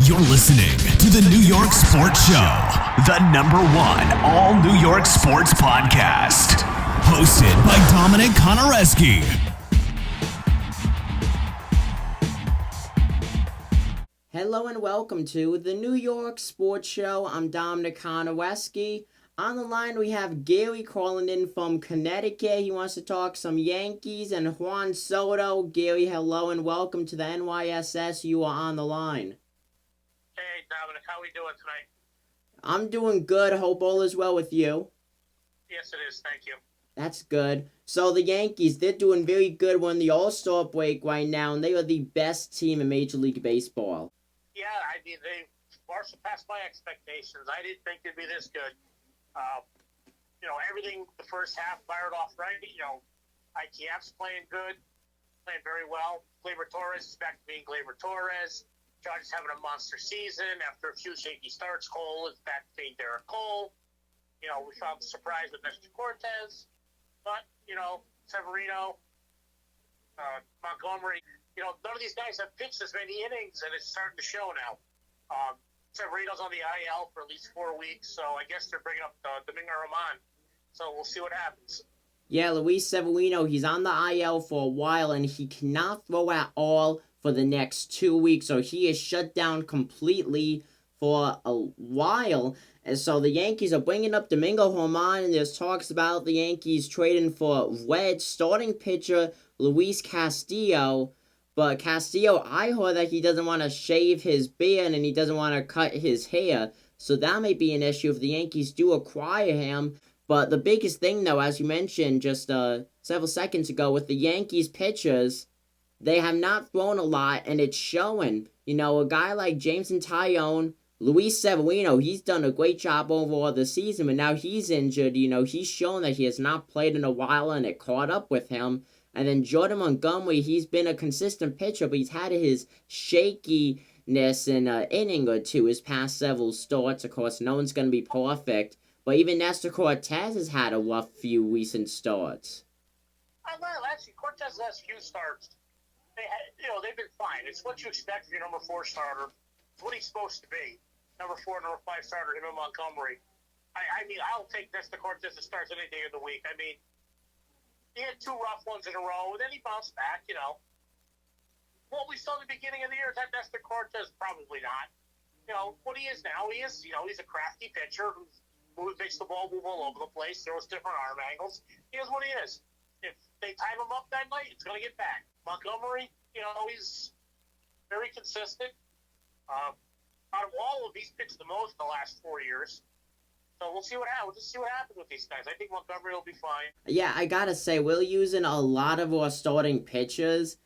You're listening to the New York Sports Show, the #1 all New York sports podcast. Hosted by Dominic Konareski. Hello and welcome to the New York Sports Show. I'm Dominic Konareski. On the line, we have Gary calling in from Connecticut. He wants to talk some Yankees and Juan Soto. Gary, hello and welcome to the NYSS. You are on the line. Hey, Dominic, how are we doing tonight? I'm doing good. Hope all is well with you. Yes, it is. Thank you. That's good. So the Yankees, they're doing very good. We're in the All-Star break right now, and they are the best team in Major League Baseball. Yeah, I mean, they far surpassed my expectations. I didn't think they'd be this good. Everything the first half fired off right. ITF's playing good, playing very well. Gleyber Torres is back to being Gleyber Torres. Judge is having a monster season. After a few shaky starts, Cole is back to being Derek Cole. We found the surprise with Mr. Cortez. But, Severino, Montgomery, none of these guys have pitched as many innings, and it's starting to show now. Severino's on the IL for at least 4 weeks, so I guess they're bringing up Domingo Roman. So we'll see what happens. Yeah, Luis Severino, he's on the IL for a while, and he cannot throw at all for the next 2 weeks. So he is shut down completely for a while. And so the Yankees are bringing up Domingo Roman, and there's talks about the Yankees trading for Red starting pitcher Luis Castillo. But Castillo, I heard that he doesn't want to shave his beard and he doesn't want to cut his hair. So that may be an issue if the Yankees do acquire him. But the biggest thing, though, as you mentioned just several seconds ago, with the Yankees pitchers, they have not thrown a lot, and it's showing. A guy like Jameson Taillon, Luis Severino, he's done a great job overall this season, but now he's injured. He's shown that he has not played in a while, and it caught up with him. And then Jordan Montgomery, he's been a consistent pitcher, but he's had his shakiness in an inning or two his past several starts. Of course, no one's going to be perfect. But even Nestor Cortez has had a rough few recent starts. Actually, Cortez's last few starts, they've been fine. It's what you expect from your number 4 starter. It's what he's supposed to be. Number 4, number 5 starter, him and Montgomery. I'll take Nestor Cortez's starts any day of the week. He had 2 rough ones in a row, and then he bounced back, What we saw at the beginning of the year, is that Nestor Cortez? Probably not. What he is now, he's a crafty pitcher who makes the ball move all over the place, throws different arm angles. He is what he is. If they time him up that night, it's going to get back. Montgomery, he's very consistent. Out of all of these, pitched the most in the last 4 years. So we'll see what happens. We'll just see what happens with these guys. I think Montgomery will be fine. Yeah, I gotta say, we're using a lot of our starting pitchers,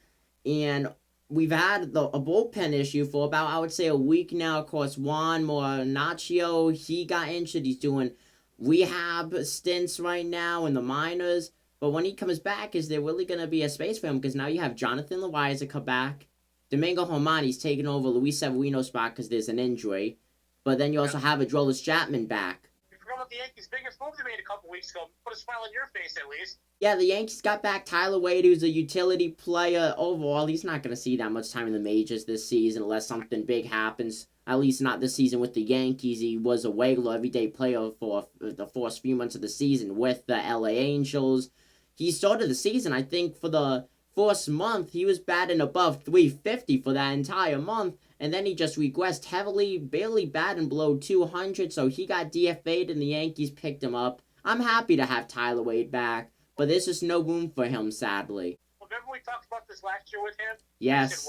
and we've had a bullpen issue for about, I would say, a week now. Of course, Juan Mornacchio, he got injured. He's doing rehab stints right now in the minors. But when he comes back, is there really going to be a space for him? Because now you have Jonathan Loaiza come back. Domingo Roman, he's taking over Luis Severino's spot because there's an injury. But then you also have Aroldis Chapman back. About the Yankees' biggest move they made a couple weeks ago. Put a smile on your face, at least. Yeah, the Yankees got back Tyler Wade, who's a utility player. Overall, he's not going to see that much time in the majors this season unless something big happens. At least not this season with the Yankees. He was a regular everyday player for the first few months of the season with the LA Angels. He started the season, I think, for the first month, he was batting above 350 for that entire month. And then he just regressed heavily, barely batting below 200, so he got DFA'd and the Yankees picked him up. I'm happy to have Tyler Wade back, but there's just no room for him, sadly. Well, remember we talked about this last year with him? Yes.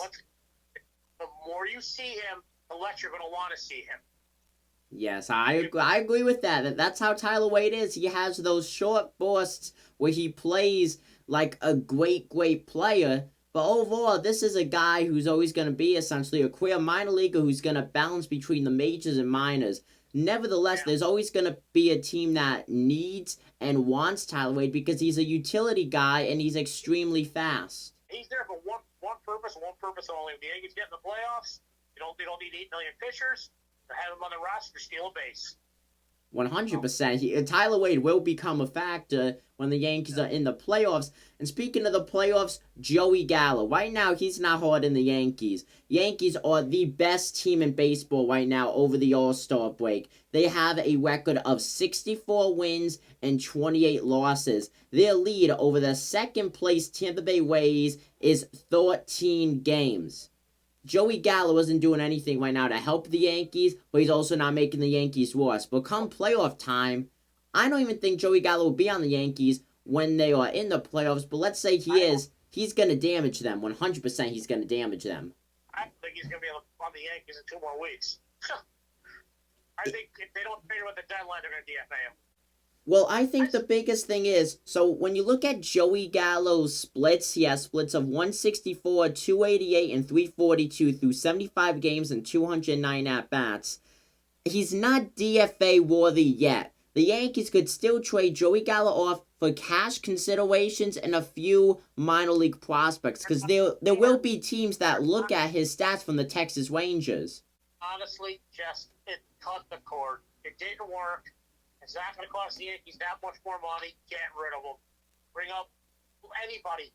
The more you see him, the less you're going to want to see him. Yes, I agree with that. That's how Tyler Wade is. He has those short bursts where he plays like a great player. But overall, this is a guy who's always going to be essentially a career minor leaguer who's going to balance between the majors and minors. Nevertheless, there's always going to be a team that needs and wants Tyler Wade because he's a utility guy and he's extremely fast. He's there for one purpose and one purpose only. If the Yankees get in the playoffs, they don't need 8 million pitchers. They have him on the roster to steal a base. 100%. Tyler Wade will become a factor when the Yankees are in the playoffs. And speaking of the playoffs, Joey Gallo. Right now, he's not hard in the Yankees. Yankees are the best team in baseball right now over the All-Star break. They have a record of 64 wins and 28 losses. Their lead over the second-place Tampa Bay Rays is 13 games. Joey Gallo isn't doing anything right now to help the Yankees, but he's also not making the Yankees worse. But come playoff time, I don't even think Joey Gallo will be on the Yankees when they are in the playoffs, but let's say he is, he's going to damage them. 100% he's going to damage them. I think he's going to be on the Yankees in 2 more weeks. I think if they don't trade him at the deadline, they're going to DFA him. Well, I think the biggest thing is, so when you look at Joey Gallo's splits, he has splits of 164, 288, and 342 through 75 games and 209 at-bats. He's not DFA worthy yet. The Yankees could still trade Joey Gallo off for cash considerations and a few minor league prospects, because there will be teams that look at his stats from the Texas Rangers. Honestly, just it cut the cord. It didn't work. It's not going to cost the Yankees that much more money. Get rid of him. Bring up anybody.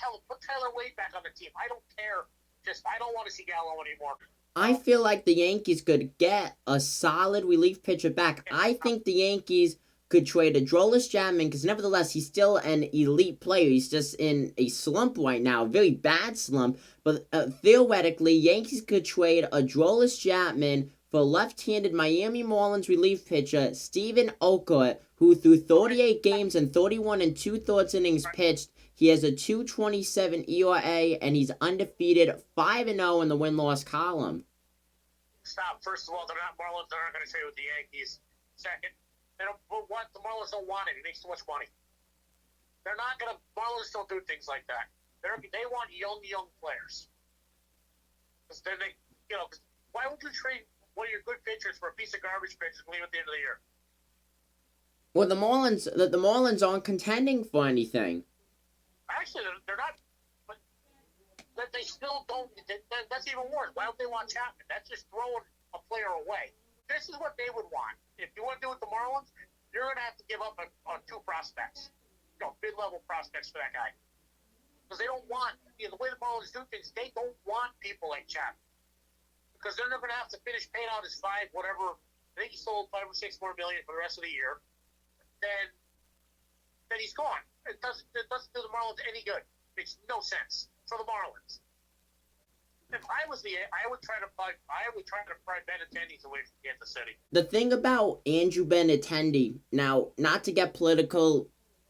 Hell, put Tyler Wade back on the team. I don't care. I don't want to see Gallo anymore. I feel like the Yankees could get a solid relief pitcher back. I think the Yankees could trade Aroldis Chapman, because nevertheless, he's still an elite player. He's just in a slump right now, a very bad slump. But theoretically, Yankees could trade Aroldis Chapman for left-handed Miami Marlins relief pitcher Steven Okert, who through 38 games and 31 and 2/3 innings pitched, he has a 2.27 ERA, and he's undefeated 5-0 in the win-loss column. Stop. First of all, they're not Marlins. They're not going to trade with the Yankees. Second, they don't want the Marlins. Don't want it. It makes too much money. They're not going to. Marlins don't do things like that. They want young players. Because then they, why would you trade one of your good pitchers for a piece of garbage pitchers and leave at the end of the year? Well, the Marlins aren't contending for anything. Actually, they're not. But they still don't. That's even worse. Why would they want Chapman? That's just throwing a player away. This is what they would want. If you want to do it with the Marlins, you're going to have to give up on 2 prospects. Mid-level prospects for that guy. Because they don't want, the way the Marlins do things, they don't want people like Chapman. Because they're not going to have to finish paying out his I think he sold $5 or $6 more million for the rest of the year. Then he's gone. It doesn't do the Marlins any good. It makes no sense for the Marlins. If I was I would try to pry Benintendi away from Kansas City. The thing about Andrew Benintendi, now, not to get political,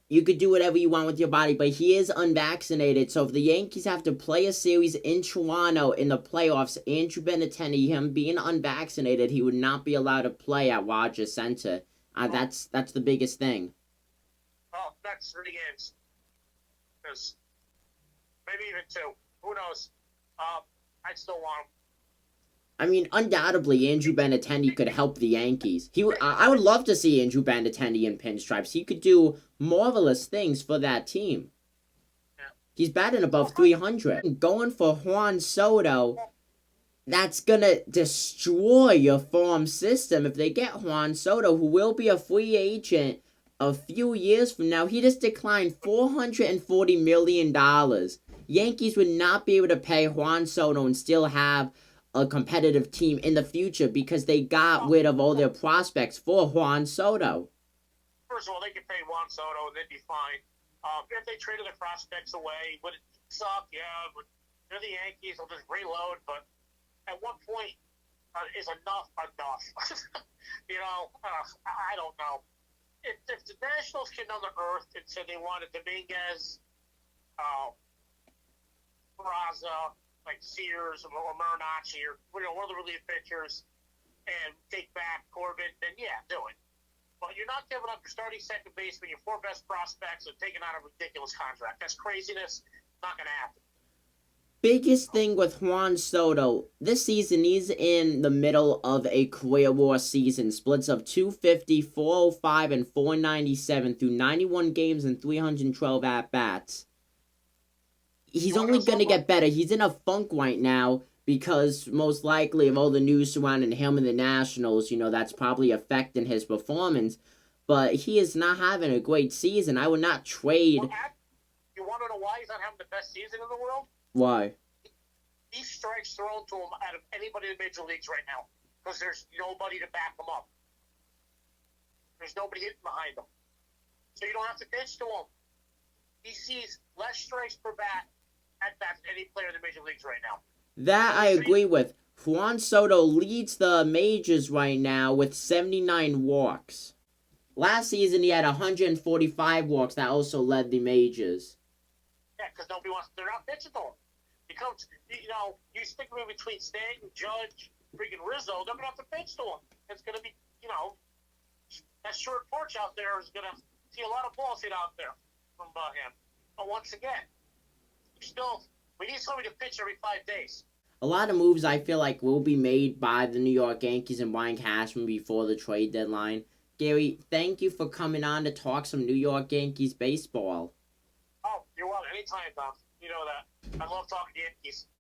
you could do whatever you want with your body, but he is unvaccinated. So if the Yankees have to play a series in Toronto in the playoffs, Andrew Benintendi, him being unvaccinated, he would not be allowed to play at Rogers Center. That's the biggest thing. Oh, that's 3 games. Maybe even 2. Who knows? I'd still want him. I mean, undoubtedly, Andrew Benintendi could help the Yankees. I would love to see Andrew Benintendi in pinstripes. He could do marvelous things for that team. Yeah. He's batting above 300. Going for Juan Soto, that's going to destroy your farm system. If they get Juan Soto, who will be a free agent a few years from now, he just declined $440 million. Yankees would not be able to pay Juan Soto and still have a competitive team in the future because they got rid of all their prospects for Juan Soto. First of all, they could pay Juan Soto and they'd be fine. If they traded their prospects away, would it suck? Yeah, but they're the Yankees. They'll just reload. But at what point is enough enough? I don't know. If the Nationals came down to earth and said they wanted Dominguez, Peraza, like Sears or Marinacci or one of the relief pitchers, and take back Corbin, then yeah, do it. But you're not giving up your starting second baseman, your 4 best prospects, and taking out a ridiculous contract. That's craziness. Not going to happen. Biggest thing with Juan Soto, this season he's in the middle of a career war season. Splits of 250, 405, and 497 through 91 games and 312 at-bats. He's only going to get better. He's in a funk right now because most likely of all the news surrounding him and the Nationals, that's probably affecting his performance. But he is not having a great season. I would not trade. Well, you want to know why he's not having the best season in the world? Why? He strikes thrown to him out of anybody in the major leagues right now because there's nobody to back him up. There's nobody hitting behind him. So you don't have to pitch to him. He sees less strikes per bat at bats than any player in the major leagues right now. That I agree with. Juan Soto leads the majors right now with 79 walks. Last season he had 145 walks. That also led the majors. Yeah, because nobody wants. They're not pitching to him. He comes. You stick him in between Stanton, Judge, freaking Rizzo. They're gonna have to pitch to him. It's gonna be, that short porch out there is gonna see a lot of balls hit out there from him. But once again, we need somebody to pitch every 5 days. A lot of moves I feel like will be made by the New York Yankees and Brian Cashman before the trade deadline. Gary, thank you for coming on to talk some New York Yankees baseball. Oh, you're welcome. Anytime, Tom. You know that. I love talking to Yankees.